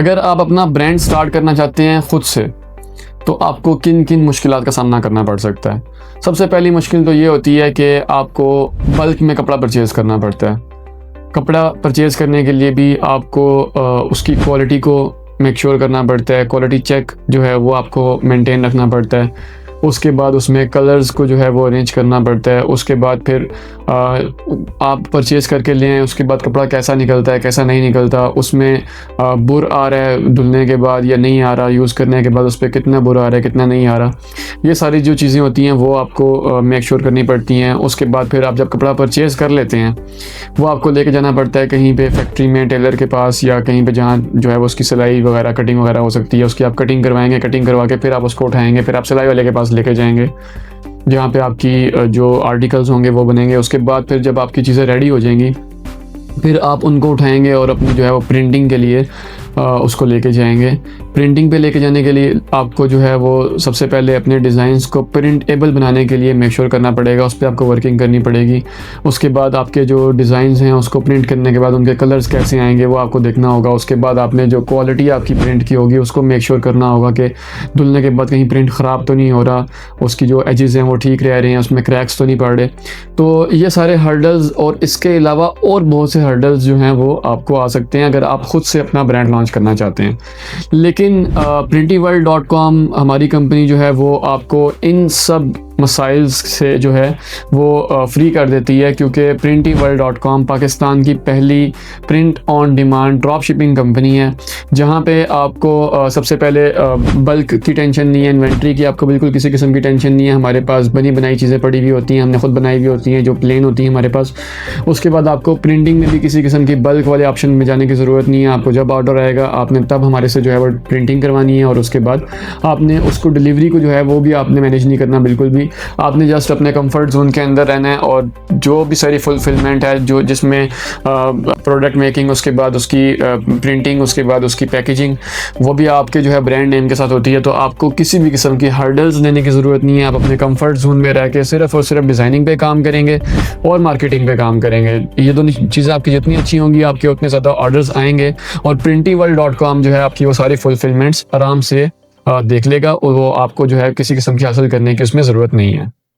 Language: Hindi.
अगर आप अपना ब्रांड स्टार्ट करना चाहते हैं खुद से, तो आपको किन किन मुश्किलात का सामना करना पड़ सकता है। सबसे पहली मुश्किल तो ये होती है कि आपको बल्क में कपड़ा परचेज़ करना पड़ता है। कपड़ा परचेज़ करने के लिए भी आपको उसकी क्वालिटी को मेक श्योर करना पड़ता है, क्वालिटी चेक जो है वो आपको मेंटेन रखना पड़ता है। उसके बाद उसमें कलर्स को जो है वो अरेंज करना पड़ता है। उसके बाद फिर आप परचेज़ करके ले आएँ, उसके बाद कपड़ा कैसा निकलता है कैसा नहीं निकलता, उसमें बुर आ रहा है धुलने के बाद या नहीं आ रहा, यूज़ करने के बाद उस पर कितना बुर आ रहा है कितना नहीं आ रहा, ये सारी जो चीज़ें होती हैं वो आपको मेक श्योर करनी पड़ती हैं। उसके बाद फिर आप जब कपड़ा परचेज़ कर लेते हैं, वो आपको लेके जाना पड़ता है कहीं पे फैक्ट्री में, टेलर के पास, या कहीं पे जहाँ जो है वो उसकी सिलाई वगैरह कटिंग वगैरह हो सकती है, उसकी आप कटिंग करवाएंगे, कटिंग करवा के फिर आप उसको उठाएंगे, फिर आप सिलाई वाले के पास लेके जाएंगे जहाँ पे आपकी जो आर्टिकल्स होंगे वो बनेंगे। उसके बाद फिर जब आपकी चीज़ें रेडी हो जाएंगी, फिर आप उनको उठाएंगे और अपनी जो है वो प्रिंटिंग के लिए उसको लेके जाएंगे। प्रिंटिंग पे लेके जाने के लिए आपको जो है वो सबसे पहले अपने डिज़ाइंस को प्रिंटेबल बनाने के लिए मेक श्योर करना पड़ेगा, उस पर आपको वर्किंग करनी पड़ेगी। उसके बाद आपके जो डिज़ाइंस हैं उसको प्रिंट करने के बाद उनके कलर्स कैसे आएंगे वो आपको देखना होगा। उसके बाद आपने जो क्वालिटी आपकी प्रिंट की होगी उसको मेक श्योर करना होगा कि धुलने के बाद कहीं प्रिंट ख़राब तो नहीं हो रहा, उसकी जो एजेस हैं वो ठीक रह रहे हैं, उसमें क्रैक्स तो नहीं पड़ रहे। तो ये सारे हर्डल्स और इसके अलावा और बहुत से हर्डल्स जो हैं वो आपको आ सकते हैं अगर आप ख़ुद से अपना ब्रांड लॉन्च करना चाहते हैं। लेकिन printyworld.com हमारी कंपनी जो है वो आपको इन सब मसाइल्स से जो है वो फ्री कर देती है, क्योंकि printyworld.com पाकिस्तान की पहली print on demand drop shipping company है, जहाँ पे आपको सबसे पहले बल्क की टेंशन नहीं है, इन्वेंट्री की आपको बिल्कुल किसी किस्म की टेंशन नहीं है। हमारे पास बनी बनाई चीज़ें पड़ी हुई होती हैं, हमने खुद बनाई हुई होती हैं जो प्लेन होती हैं हमारे पास। उसके बाद आपको प्रिंटिंग में भी किसी किस्म की बल्क वाले ऑप्शन में जाने की ज़रूरत नहीं है। आपको जब ऑर्डर आएगा आपने तब हमारे से जो है वो प्रिंटिंग करवानी है, और उसके बाद आपने उसको डिलीवरी को जो है वो भी आपने मैनेज नहीं करना बिल्कुल भी। आपने जस्ट अपने कंफर्ट जोन के अंदर रहना है, और जो भी सारी फुलफिलमेंट है जो जिसमें प्रोडक्ट मेकिंग, उसके बाद उसकी प्रिंटिंग, उसके बाद उसकी पैकेजिंग, वो भी आपके जो है ब्रांड नेम के साथ होती है। तो आपको किसी भी किस्म की हर्डल्स लेने की ज़रूरत नहीं है। आप अपने कंफर्ट जोन में रह के सिर्फ और सिर्फ डिज़ाइनिंग पे काम करेंगे और मार्केटिंग पे काम करेंगे। ये दोनों चीज़ें आपकी जितनी अच्छी होंगी आपके उतने ज़्यादा ऑर्डर्स आएंगे, और printyworld.com जो है आपकी वो सारी फुलफिलमेंट्स आराम से देख लेगा, और वो आपको जो है किसी किस्म की हासिल करने की उसमें ज़रूरत नहीं है।